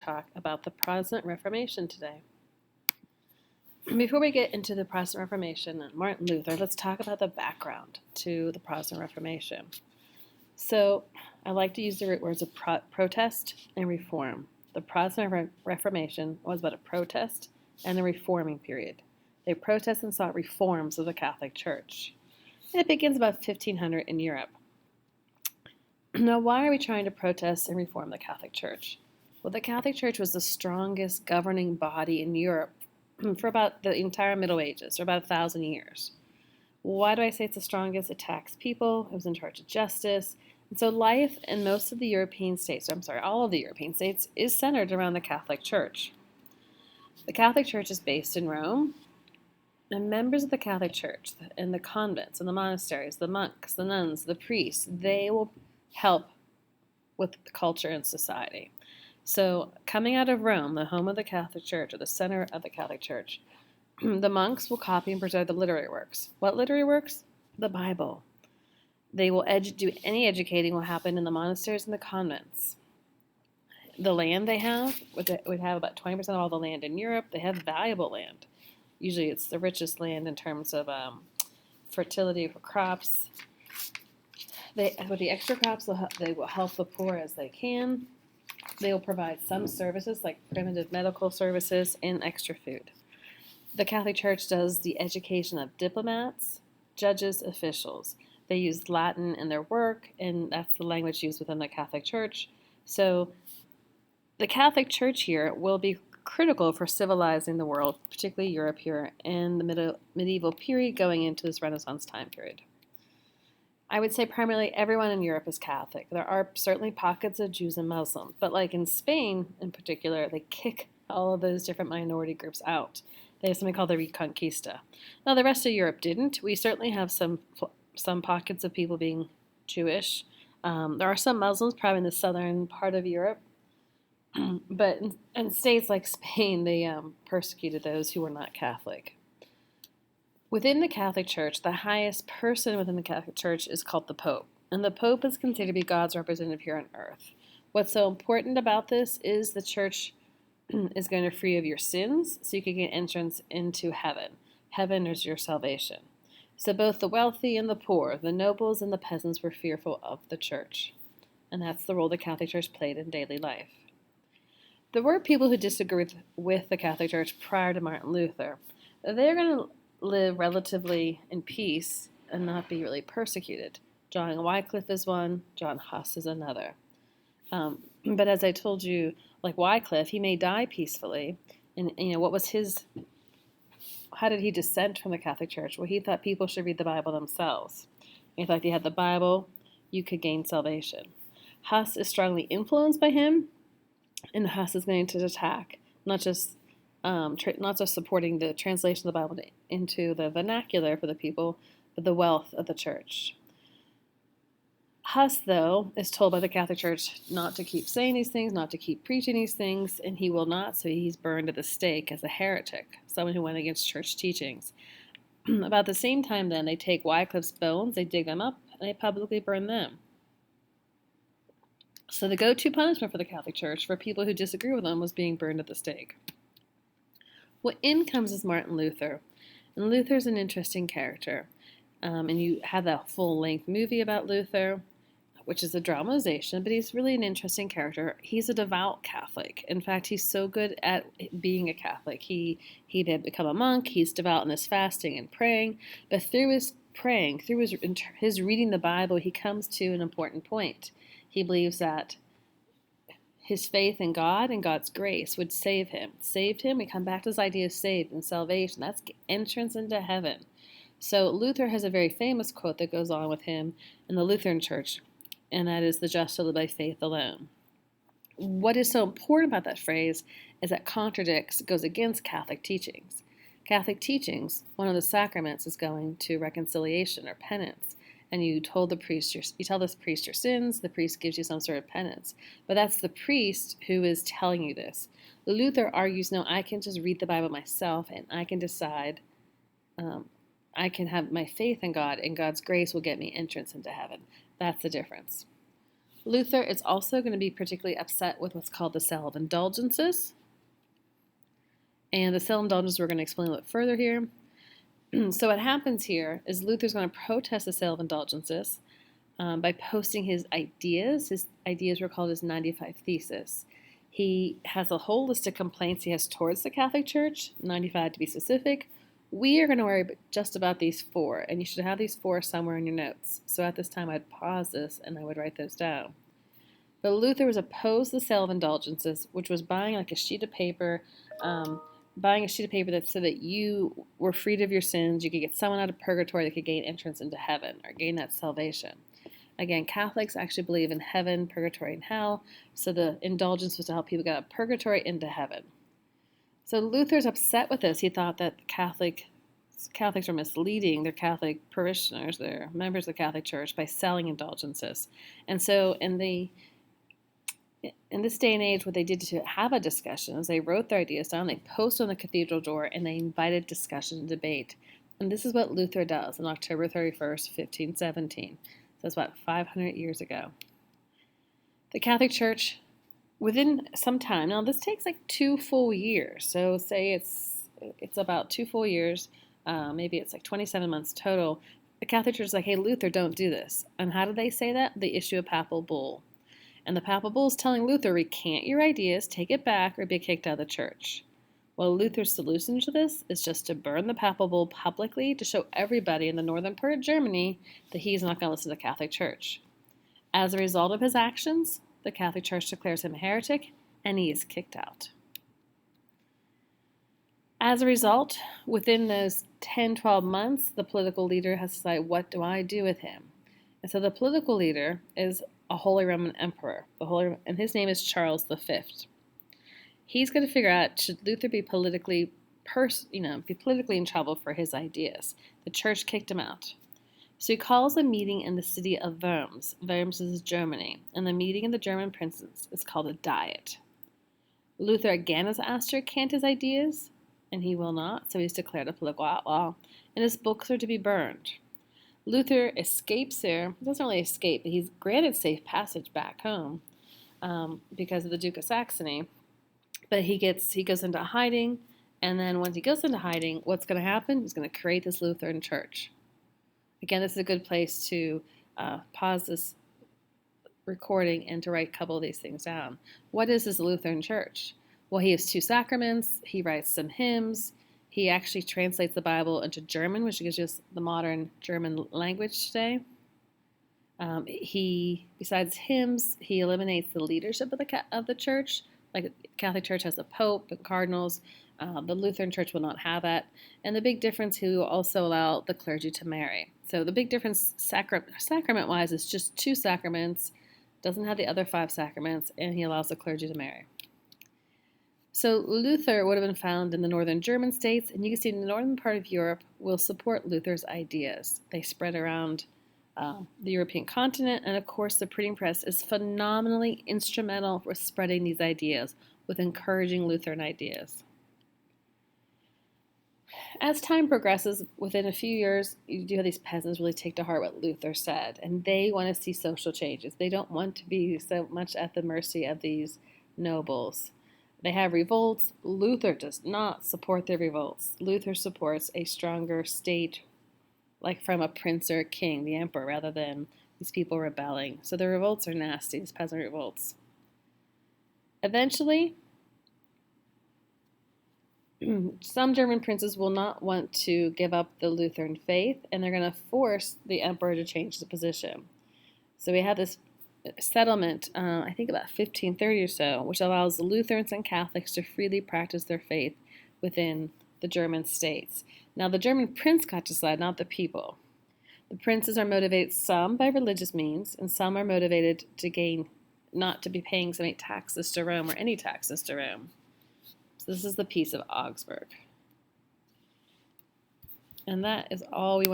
talk about the Protestant Reformation today. Before we get into the Protestant Reformation and Martin Luther, let's talk about the background to the Protestant Reformation. So I like to use the root words of protest and reform. The Protestant Reformation was but a protest and a reforming period. They protested and sought reforms of the Catholic Church. And it begins about 1500 in Europe. Now, why are we trying to protest and reform the Catholic Church? Well, the Catholic Church was the strongest governing body in Europe for about the entire Middle Ages, or about 1,000 years. Why do I say it's the strongest? It taxed people, it was in charge of justice, and so life in most of the European states, all of the European states, is centered around the Catholic Church. The Catholic Church is based in Rome, and members of the Catholic Church in the convents and the monasteries, the monks, the nuns, the priests, they will help with the culture and society. So coming out of Rome, the home of the Catholic Church, or the center of the Catholic Church, the monks will copy and preserve the literary works. What literary works? The Bible. They will do any educating will happen in the monasteries and the convents. The land they have would have about 20% of all the land in Europe. They have valuable land. Usually it's the richest land in terms of fertility for crops. With the extra crops, they will help the poor as they can. They will provide some services like primitive medical services and extra food. The Catholic Church does the education of diplomats, judges, officials. They use Latin in their work, and that's the language used within the Catholic Church. So the Catholic Church here will be critical for civilizing the world, particularly Europe here, in the medieval period going into this Renaissance time period. I would say primarily everyone in Europe is Catholic. There are certainly pockets of Jews and Muslims, but like in Spain in particular, they kick all of those different minority groups out. They have something called the Reconquista. Now, the rest of Europe didn't. We certainly have some pockets of people being Jewish. There are some Muslims, probably in the southern part of Europe, but in states like Spain, they persecuted those who were not Catholic. Within the Catholic Church, the highest person within the Catholic Church is called the Pope, and the Pope is considered to be God's representative here on earth. What's so important about this is the Church is going to free of your sins so you can get entrance into heaven. Heaven is your salvation. So both the wealthy and the poor, the nobles and the peasants were fearful of the Church, and that's the role the Catholic Church played in daily life. There were people who disagreed with the Catholic Church prior to Martin Luther. They're going to live relatively in peace and not be really persecuted. John Wycliffe is one, John Huss is another. But as I told you, like Wycliffe, he may die peacefully. And what was how did he dissent from the Catholic Church? Well, he thought people should read the Bible themselves. He thought if you had the Bible, you could gain salvation. Huss is strongly influenced by him, and Huss is going to attack, not just supporting the translation of the Bible into the vernacular for the people, but the wealth of the church. Huss, though, is told by the Catholic Church not to keep saying these things, not to keep preaching these things, and he will not, so he's burned at the stake as a heretic, someone who went against church teachings. About the same time, then, they take Wycliffe's bones, they dig them up, and they publicly burn them. So the go-to punishment for the Catholic Church for people who disagree with them was being burned at the stake. Well, in comes Martin Luther, and Luther's an interesting character. And you have that full-length movie about Luther, which is a dramatization, but he's really an interesting character. He's a devout Catholic. In fact, he's so good at being a Catholic. He had become a monk. He's devout in his fasting and praying. But through his praying, through his reading the Bible, he comes to an important point. He believes that his faith in God and God's grace would save him. Saved him, we come back to this idea of saved and salvation. That's entrance into heaven. So Luther has a very famous quote that goes on with him in the Lutheran Church, and that is, "The just shall live by faith alone." What is so important about that phrase is that goes against Catholic teachings. Catholic teachings, one of the sacraments is going to reconciliation or penance, and you tell the priest your sins, the priest gives you some sort of penance. But that's the priest who is telling you this. Luther argues, no, I can just read the Bible myself, and I can decide, I can have my faith in God, and God's grace will get me entrance into heaven. That's the difference. Luther is also going to be particularly upset with what's called the Sale of Indulgences. And the Sale of Indulgences we're going to explain a little bit further here. So what happens here is Luther's going to protest the Sale of Indulgences by posting his ideas. His ideas were called his 95 Theses. He has a whole list of complaints he has towards the Catholic Church, 95 to be specific. We are going to worry just about these 4, and you should have these 4 somewhere in your notes. So at this time, I'd pause this and I would write those down. But Luther was opposed to the Sale of Indulgences, which was buying like a sheet of paper, that said that you were freed of your sins, you could get someone out of purgatory that could gain entrance into heaven or gain that salvation. Again, Catholics actually believe in heaven, purgatory, and hell, so the indulgence was to help people get out of purgatory into heaven. So Luther's upset with this. He thought that Catholics were misleading their Catholic parishioners, their members of the Catholic Church, by selling indulgences. And so in this day and age, what they did to have a discussion is they wrote their ideas down, they posted on the cathedral door, and they invited discussion and debate. And this is what Luther does on October 31st, 1517. So that's about 500 years ago. The Catholic Church, within some time, now this takes like 2 full years. So say it's about 2 full years, maybe it's like 27 months total. The Catholic Church is like, hey, Luther, don't do this. And how do they say that? They issue a papal bull. And the papal bull is telling Luther, recant your ideas, take it back, or be kicked out of the church. Well, Luther's solution to this is just to burn the papal bull publicly to show everybody in the northern part of Germany that he's not going to listen to the Catholic Church. As a result of his actions, the Catholic Church declares him a heretic, and he is kicked out. As a result, within those 10-12 months, the political leader has to decide, what do I do with him? And so the political leader is a Holy Roman Emperor, and his name is Charles V. He's going to figure out, should Luther be politically in trouble for his ideas? The church kicked him out. So he calls a meeting in the city of Worms. Worms is Germany. And the meeting of the German princes is called a Diet. Luther again is asked to recant his ideas, and he will not, so he's declared a political outlaw, and his books are to be burned. Luther escapes there. He doesn't really escape, but he's granted safe passage back home because of the Duke of Saxony. But he goes into hiding, and then once he goes into hiding, what's going to happen? He's going to create this Lutheran church. Again, this is a good place to pause this recording and to write a couple of these things down. What is this Lutheran church? Well, he has 2 sacraments. He writes some hymns. He actually translates the Bible into German, which gives us the modern German language today. Besides hymns, he eliminates the leadership of the church. Like the Catholic Church has a pope and cardinals. The Lutheran Church will not have that. And the big difference, he will also allow the clergy to marry. So the big difference sacrament-wise is just 2 sacraments, doesn't have the other 5 sacraments, and he allows the clergy to marry. So Luther would have been found in the northern German states, and you can see the northern part of Europe will support Luther's ideas. They spread around the European continent, and of course the printing press is phenomenally instrumental with spreading these ideas, with encouraging Lutheran ideas. As time progresses, within a few years, you do have these peasants really take to heart what Luther said, and they want to see social changes. They don't want to be so much at the mercy of these nobles. They have revolts. Luther does not support their revolts. Luther supports a stronger state, like from a prince or a king, the emperor, rather than these people rebelling. So the revolts are nasty, these peasant revolts. Eventually, some German princes will not want to give up the Lutheran faith, and they're going to force the emperor to change the position. So we have this settlement, I think about 1530 or so, which allows the Lutherans and Catholics to freely practice their faith within the German states. Now, the German prince got to decide, not the people. The princes are motivated, some by religious means, and some are motivated to gain, not to be paying so many taxes to Rome or any taxes to Rome. So this is the Peace of Augsburg. And that is all we want.